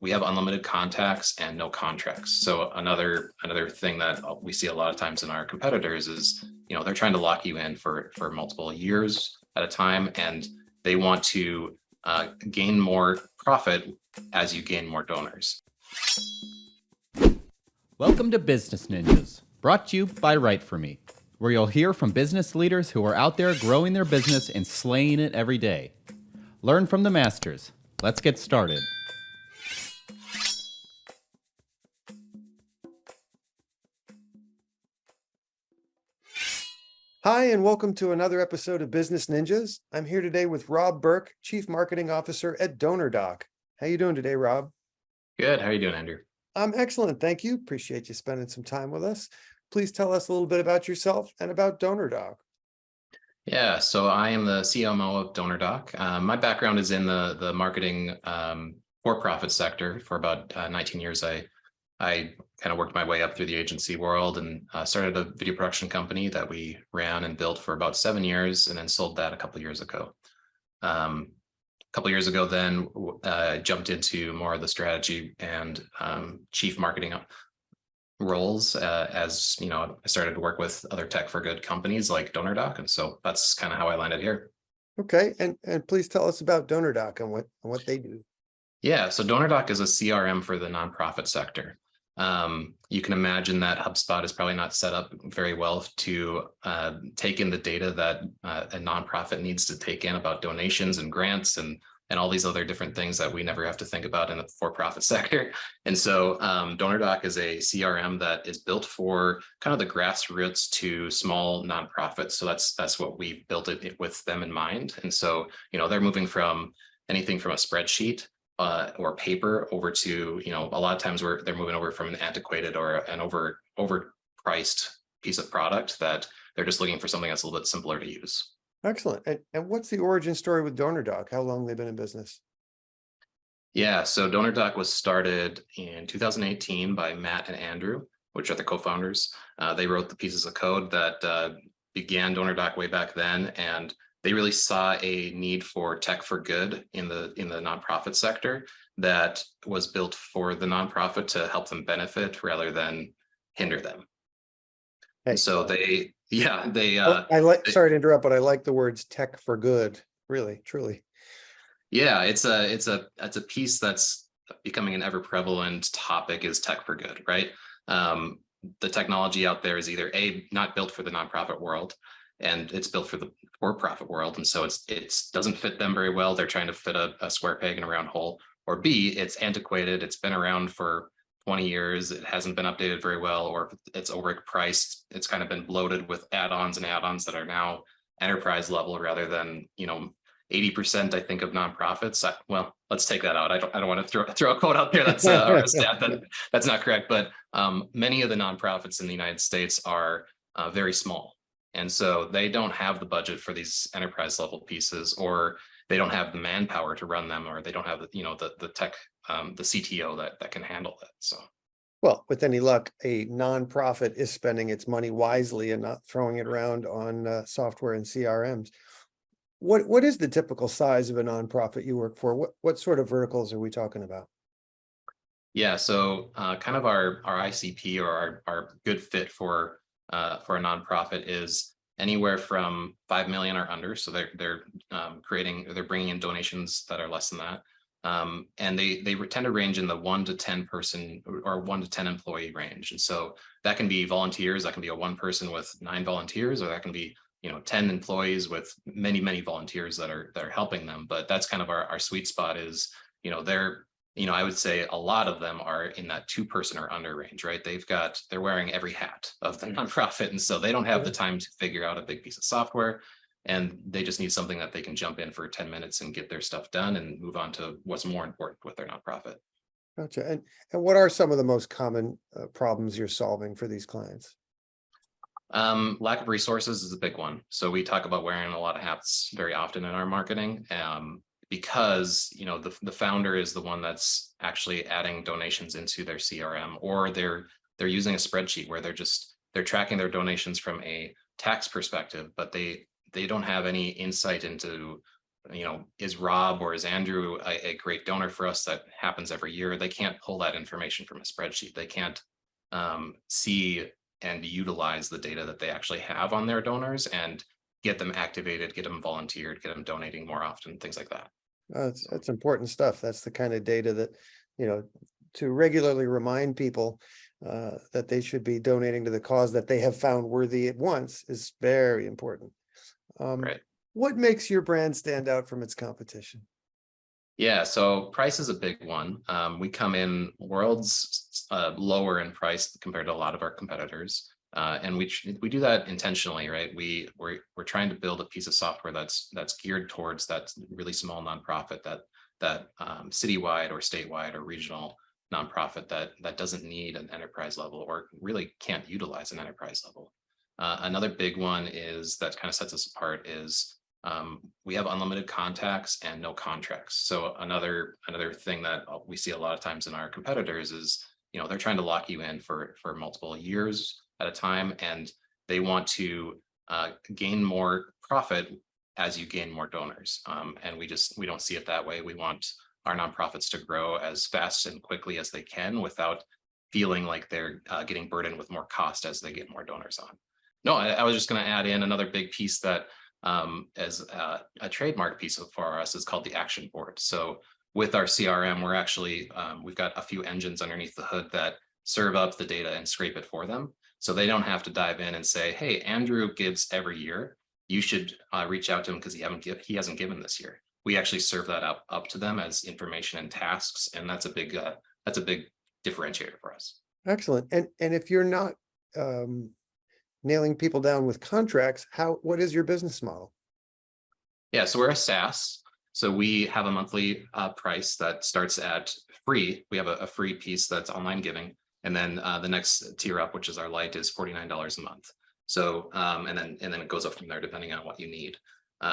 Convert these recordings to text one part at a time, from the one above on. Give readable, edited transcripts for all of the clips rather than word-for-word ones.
we have unlimited contacts and no contracts. So another thing that we see a lot of times in our competitors is, they're trying to lock you in for multiple years at a time, and they want to gain more profit as you gain more donors. Welcome to Business Ninjas, brought to you by WriteForMe, where you'll hear from business leaders who are out there growing their business and slaying it every day. Learn from the masters. Let's get started. Hi, and welcome to another episode of Business Ninjas. I'm here today with Rob Burke, Chief Marketing Officer at DonorDock. How you doing today, Rob? Good. How are you doing, Andrew? I'm excellent. Thank you. Appreciate you spending some time with us. Please tell us a little bit about yourself and about DonorDock. Yeah, so I am the CMO of DonorDock. My background is in the marketing for-profit sector. For about 19 years, I kind of worked my way up through the agency world and started a video production company that we ran and built for about 7 years, and then sold that a couple of years ago. A couple of years ago, then jumped into more of the strategy and chief marketing roles as I started to work with other tech for good companies like DonorDock, and so that's kind of how I landed here. Okay, and please tell us about DonorDock and what they do. Yeah, so DonorDock is a CRM for the nonprofit sector. You can imagine that HubSpot is probably not set up very well to take in the data that a nonprofit needs to take in about donations and grants and all these other different things that we never have to think about in the for-profit sector. And so DonorDock is a CRM that is built for kind of the grassroots to small nonprofits. So that's what we built it with them in mind. And so, they're moving from anything from a spreadsheet or paper over to, a lot of times they're moving over from an antiquated or an overpriced piece of product that they're just looking for something that's a little bit simpler to use. Excellent. And what's the origin story with DonorDock? How long have they been in business? Yeah, so DonorDock was started in 2018 by Matt and Andrew, which are the co-founders. They wrote the pieces of code that began DonorDock way back then, and they really saw a need for tech for good in the nonprofit sector that was built for the nonprofit to help them benefit rather than hinder them. Hey, so they sorry to interrupt, but I like the words tech for good. Really, truly. Yeah, it's a piece that's becoming an ever prevalent topic, is tech for good, right? The technology out there is either not built for the nonprofit world, and it's built for the for-profit world, and so it doesn't fit them very well. They're trying to fit a square peg in a round hole. Or B, it's antiquated. It's been around for 20 years. It hasn't been updated very well, or it's overpriced. It's kind of been bloated with add-ons that are now enterprise level rather than 80%, I think, of nonprofits. Well, let's take that out. I don't want to throw a quote out there that's or a stat that's not correct. But many of the nonprofits in the United States are very small, and so they don't have the budget for these enterprise level pieces, or they don't have the manpower to run them, or they don't have the tech, the CTO that can handle it. So, well, with any luck, a nonprofit is spending its money wisely and not throwing it around on software and CRMs. What is the typical size of a nonprofit you work for? What sort of verticals are we talking about? Yeah, so kind of our ICP, or our good fit for a nonprofit is anywhere from 5 million or under. So they're bringing in donations that are less than that, and they tend to range in the 1 to 10 person or 1 to 10 employee range. And so that can be volunteers. That can be a one person with 9 volunteers, or that can be 10 employees with many volunteers that are helping them. But that's kind of our sweet spot is, I would say a lot of them are in that 2 person or under range, right? They're wearing every hat of the nonprofit. And so they don't have the time to figure out a big piece of software, and they just need something that they can jump in for 10 minutes and get their stuff done and move on to what's more important with their nonprofit. Gotcha. And what are some of the most common problems you're solving for these clients? Lack of resources is a big one. So we talk about wearing a lot of hats very often in our marketing, because the founder is the one that's actually adding donations into their CRM, or they're using a spreadsheet where they're tracking their donations from a tax perspective, but they don't have any insight into is Rob or is Andrew a great donor for us? That happens every year. They can't pull that information from a spreadsheet. They can't see and utilize the data that they actually have on their donors and get them activated, get them volunteered, get them donating more often, things like that. That's important stuff. That's the kind of data that, to regularly remind people that they should be donating to the cause that they have found worthy at once is very important. Right. What makes your brand stand out from its competition? Yeah, so price is a big one. We come in worlds lower in price compared to a lot of our competitors, and we do that intentionally, right? We're trying to build a piece of software that's geared towards that really small nonprofit, that citywide or statewide or regional nonprofit that doesn't need an enterprise level or really can't utilize an enterprise level. Another big one is that kind of sets us apart is we have unlimited contacts and no contracts. So another thing that we see a lot of times in our competitors is, they're trying to lock you in for multiple years at a time, and they want to gain more profit as you gain more donors. And we don't see it that way. We want our nonprofits to grow as fast and quickly as they can without feeling like they're getting burdened with more cost as they get more donors on. No, I was just going to add in another big piece that as a trademark piece for us is called the action board. So with our CRM, we're actually, we've got a few engines underneath the hood that serve up the data and scrape it for them. So they don't have to dive in and say, hey, Andrew gives every year. You should reach out to him because he hasn't given this year. We actually serve that up to them as information and tasks. And that's a big differentiator for us. Excellent. And if you're not nailing people down with contracts, what is your business model? Yeah, so we're a SaaS. So we have a monthly price that starts at free. We have a free piece that's online giving. And then the next tier up, which is our light, is $49 a month. So and then it goes up from there depending on what you need.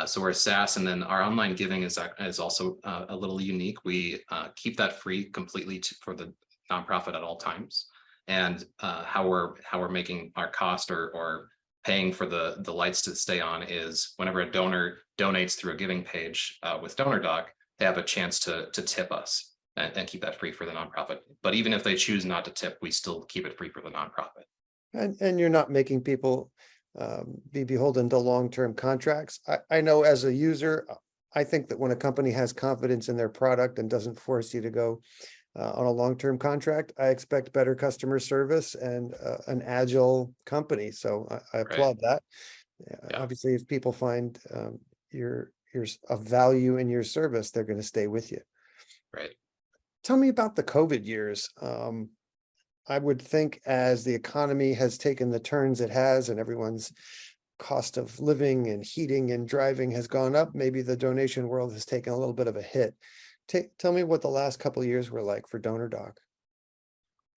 So we're a SaaS, and then our online giving is also a little unique. We keep that free completely for the nonprofit at all times. And how we're making our cost or paying for the lights to stay on is whenever a donor donates through a giving page with DonorDock, they have a chance to tip us and keep that free for the nonprofit. But even if they choose not to tip, we still keep it free for the nonprofit. And you're not making people be beholden to long-term contracts. I know as a user, I think that when a company has confidence in their product and doesn't force you to go on a long-term contract, I expect better customer service and an agile company. So I applaud that. Yeah. Obviously, if people find you're of value in your service, they're going to stay with you. Right. Tell me about the COVID years. I would think as the economy has taken the turns it has and everyone's cost of living and heating and driving has gone up, maybe the donation world has taken a little bit of a hit. Tell me what the last couple of years were like for DonorDock.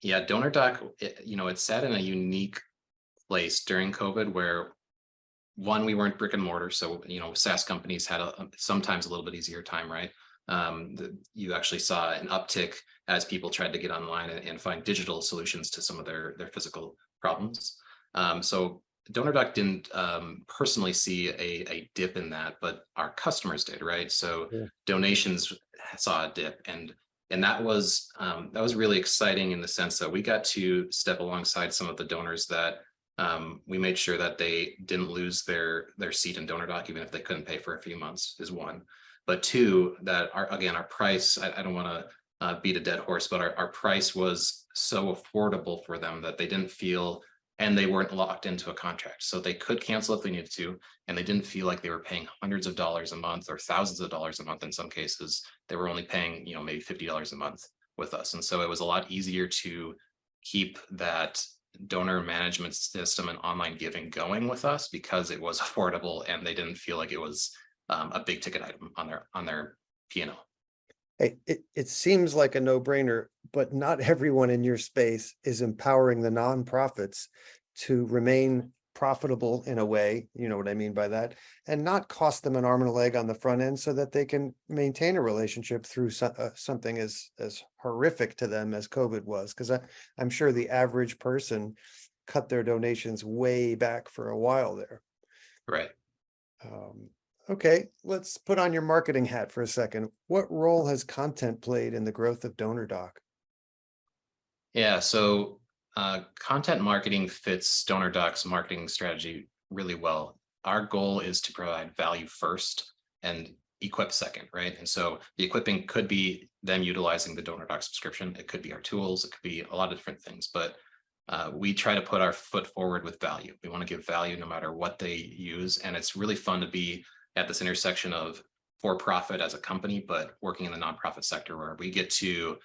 Yeah, DonorDock, it sat in a unique place during COVID where one, we weren't brick and mortar. So, SaaS companies had sometimes a little bit easier time, right? You actually saw an uptick as people tried to get online and find digital solutions to some of their physical problems. So DonorDock didn't personally see a dip in that, but our customers did, right? So Yeah. Donations saw a dip, and that was really exciting in the sense that we got to step alongside some of the donors that we made sure that they didn't lose their seat in DonorDock, even if they couldn't pay for a few months, is one. But two, that our price, I don't want to beat a dead horse, but our price was so affordable for them that they didn't feel, and they weren't locked into a contract. So they could cancel if they needed to, and they didn't feel like they were paying hundreds of dollars a month or thousands of dollars a month. In some cases, they were only paying, maybe $50 a month with us. And so it was a lot easier to keep that donor management system and online giving going with us because it was affordable and they didn't feel like it was a big ticket item on their P&L. Hey, it seems like a no-brainer, but not everyone in your space is empowering the nonprofits to remain profitable in a way, you know what I mean by that, and not cost them an arm and a leg on the front end so that they can maintain a relationship through something as horrific to them as COVID was. Because I'm sure the average person cut their donations way back for a while there. Right. Okay, let's put on your marketing hat for a second. What role has content played in the growth of DonorDock? Yeah, so content marketing fits DonorDoc's marketing strategy really well. Our goal is to provide value first and equip second, right? And so the equipping could be them utilizing the DonorDock subscription. It could be our tools. It could be a lot of different things, but we try to put our foot forward with value. We want to give value no matter what they use. And it's really fun to be at this intersection of for profit as a company, but working in the nonprofit sector where we get to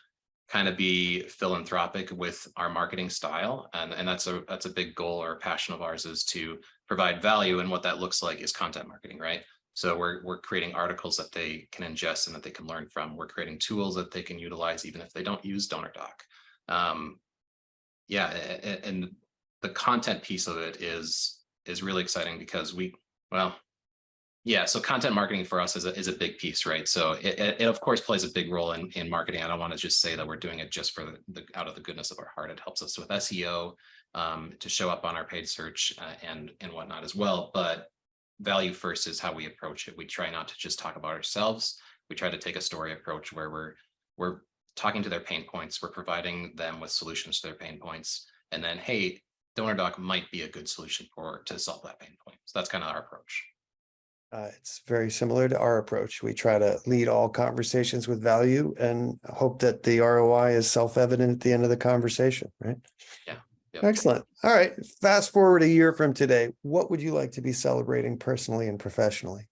kind of be philanthropic with our marketing style. And that's a big goal or passion of ours, is to provide value. And what that looks like is content marketing, right? So we're creating articles that they can ingest and that they can learn from. We're creating tools that they can utilize even if they don't use DonorDock. Yeah, and the content piece of it is really exciting because yeah, so content marketing for us is a big piece, right? So it of course plays a big role in marketing. I don't want to just say that we're doing it just for the out of the goodness of our heart. It helps us with SEO, to show up on our paid search, and whatnot as well. But value first is how we approach it. We try not to just talk about ourselves. We try to take a story approach where we're talking to their pain points. We're providing them with solutions to their pain points. And then, hey, DonorDock might be a good solution to solve that pain point. So that's kind of our approach. It's very similar to our approach. We try to lead all conversations with value and hope that the ROI is self-evident at the end of the conversation, right? Yeah. Yep. Excellent. All right. Fast forward a year from today. What would you like to be celebrating personally and professionally?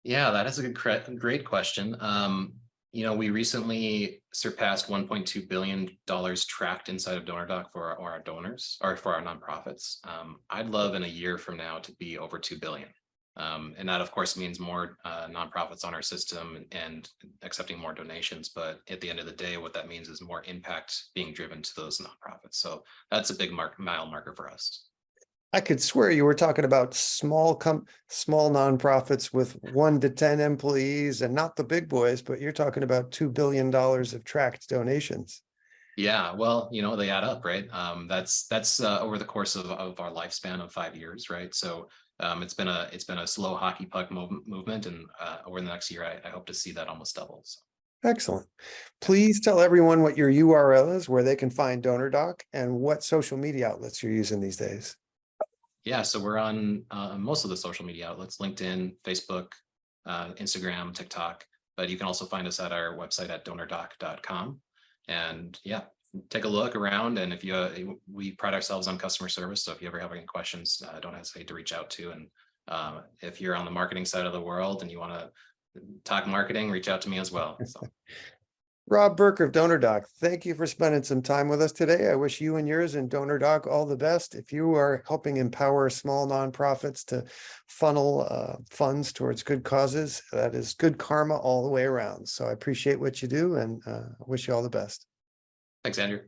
Yeah, that is a great question. We recently surpassed $1.2 billion tracked inside of DonorDock for our donors or for our nonprofits. I'd love in a year from now to be over 2 billion. And that of course means more nonprofits on our system and accepting more donations. But at the end of the day, what that means is more impact being driven to those nonprofits. So that's a big mile marker for us. I could swear you were talking about small nonprofits with 1 to 10 employees and not the big boys, but you're talking about $2 billion of tracked donations. Yeah, well, they add up, right? That's over the course of our lifespan of 5 years, right? So it's been a slow hockey puck movement, and over the next year, I hope to see that almost double. So. Excellent. Please tell everyone what your URL is, where they can find DonorDock, and what social media outlets you're using these days. Yeah, so we're on most of the social media outlets: LinkedIn, Facebook, Instagram, TikTok. But you can also find us at our website at DonorDock.com. And yeah, take a look around. And if we pride ourselves on customer service. So if you ever have any questions, don't hesitate to reach out to. And if you're on the marketing side of the world and you want to talk marketing, reach out to me as well. So. Rob Burke of DonorDock, thank you for spending some time with us today. I wish you and yours and DonorDock all the best. If you are helping empower small nonprofits to funnel funds towards good causes, that is good karma all the way around. So I appreciate what you do, and wish you all the best. Thanks, Andrew.